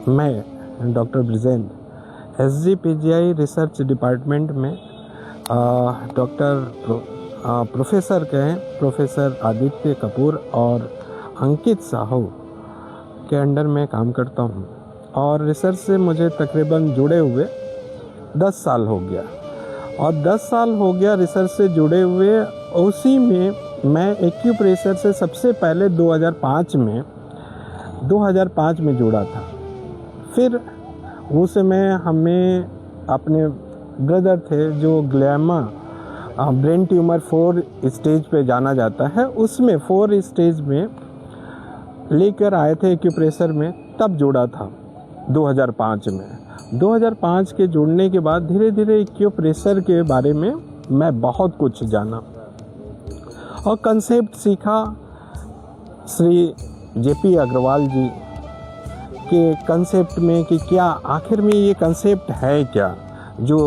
मैं doctor Brijendra SGPGI research department में professor कहें प्रोफेसर आदित्य कपूर और अंकित साहू के अंडर में काम करता हूँ और रिसर्च से मुझे तकरीबन जुड़े हुए 10 साल हो गया। और 10 साल हो गया रिसर्च से जुड़े हुए। उसी में मैं एक्यूप्रेशर से सबसे पहले 2005 में जुड़ा था। फिर उस समय हमें अपने ब्रदर थे जो ग्लैमा ब्रेन ट्यूमर 4 स्टेज पे जाना जाता है, उसमें 4 स्टेज में लेकर आए थे एक्यूप्रेशर में, तब जुड़ा था 2005 में। 2005 के जुड़ने के बाद धीरे धीरे एक्यूप्रेशर के बारे में मैं बहुत कुछ जाना और कंसेप्ट सीखा। श्री JP अग्रवाल जी के कंसेप्ट में कि क्या आखिर में ये कंसेप्ट है क्या जो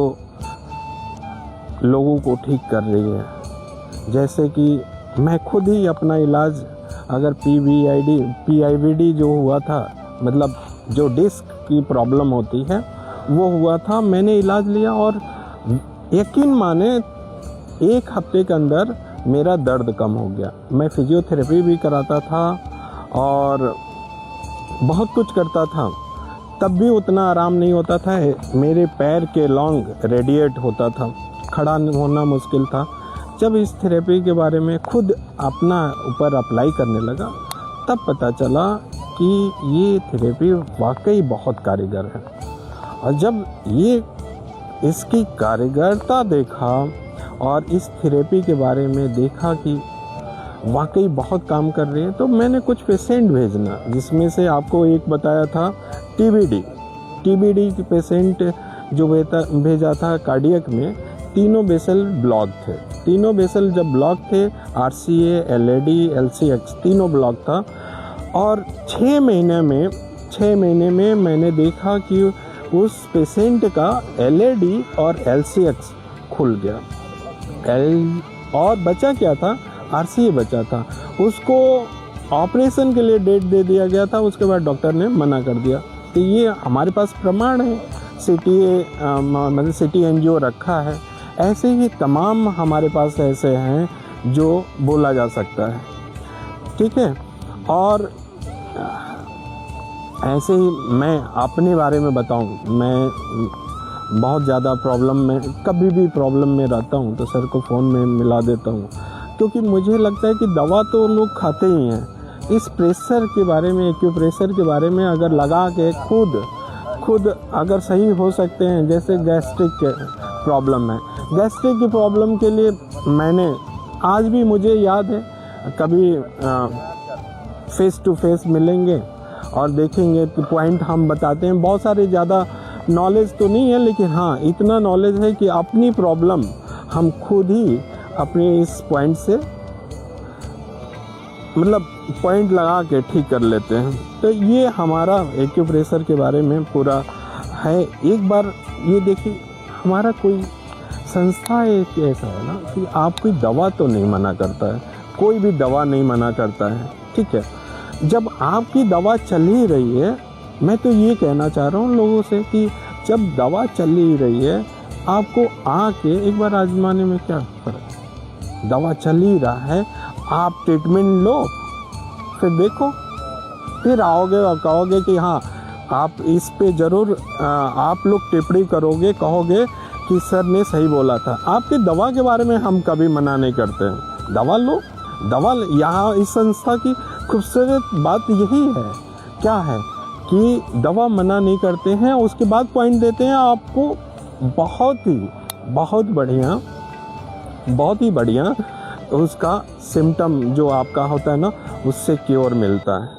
लोगों को ठीक कर रही है। जैसे कि मैं खुद ही अपना इलाज, अगर PIVD जो हुआ था, मतलब जो डिस्क की प्रॉब्लम होती है वो हुआ था, मैंने इलाज लिया और यकीन माने 1 हफ्ते के अंदर मेरा दर्द कम हो गया। मैं फिजियोथेरेपी भी कराता था और बहुत कुछ करता था, तब भी उतना आराम नहीं होता था। मेरे पैर के लॉन्ग रेडिएट होता था, खड़ा होना मुश्किल था। जब इस थेरेपी के बारे में खुद अपना ऊपर अप्लाई करने लगा, तब पता चला कि ये थेरेपी वाकई बहुत कारगर है। और जब ये इसकी कारगरता देखा और इस थेरेपी के बारे में देखा कि वाकई बहुत काम कर रही है, तो मैंने कुछ पेशेंट भेजना, जिसमें से आपको एक बताया था TBD के पेशेंट जो भेजा था। कार्डियक में तीनों बेसल ब्लॉक थे। तीनों बेसल जब ब्लॉक थे, RCA, LAD, LCX तीनों ब्लॉक था। और 6 महीने में मैंने देखा कि उस पेशेंट का LAD और LCX खुल गया। और बचा क्या था? RCA बचा था। उसको ऑपरेशन के लिए डेट दे दिया गया था, उसके बाद डॉक्टर ने मना कर दिया। तो ये हमारे पास प्रमाण है, CT एंजियो रखा है। ऐसे ही तमाम हमारे पास ऐसे हैं जो बोला जा सकता है, ठीक है। और ऐसे ही मैं अपने बारे में बताऊं, मैं बहुत ज़्यादा प्रॉब्लम में, कभी भी प्रॉब्लम में रहता हूं तो सर को फ़ोन में मिला देता हूं, क्योंकि मुझे लगता है कि दवा तो लोग खाते ही हैं। इस प्रेशर के बारे में, एक्यूप्रेशर के बारे में अगर लगा के खुद अगर सही हो सकते हैं, जैसे गैस्ट्रिक के प्रॉब्लम है, गैस्ट्रिक की प्रॉब्लम के लिए मैंने, आज भी मुझे याद है, कभी फेस टू फेस मिलेंगे और देखेंगे तो पॉइंट हम बताते हैं। बहुत सारे ज़्यादा नॉलेज तो नहीं है, लेकिन हाँ इतना नॉलेज है कि अपनी प्रॉब्लम हम खुद ही अपने इस पॉइंट से, मतलब पॉइंट लगा के ठीक कर लेते हैं। तो ये हमारा एक्यूप्रेशर के बारे में पूरा है। एक बार ये देखिए, हमारा कोई संस्था एक ऐसा है ना कि आप कोई दवा तो नहीं मना करता है, कोई भी दवा नहीं मना करता है, ठीक है। जब आपकी दवा चल ही रही है, मैं तो ये कहना चाह रहा हूँ लोगों से कि जब दवा चल ही रही है, आपको आके एक बार आजमाने में क्या फ़र्क। दवा चल ही रहा है, आप ट्रीटमेंट लो, फिर देखो, फिर आओगे और कहोगे कि हाँ आप इस पे ज़रूर आप लोग टिप्पणी करोगे, कहोगे कि सर ने सही बोला था। आपकी दवा के बारे में हम कभी मना नहीं करते हैं। दवा लो, दवा यहाँ इस संस्था की खूबसूरत बात यही है, क्या है कि दवा मना नहीं करते हैं, उसके बाद पॉइंट देते हैं आपको बहुत ही बढ़िया उसका सिम्टम जो आपका होता है ना, उससे क्योर मिलता है।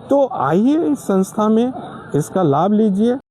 तो आइए इस संस्था में इसका लाभ लीजिए।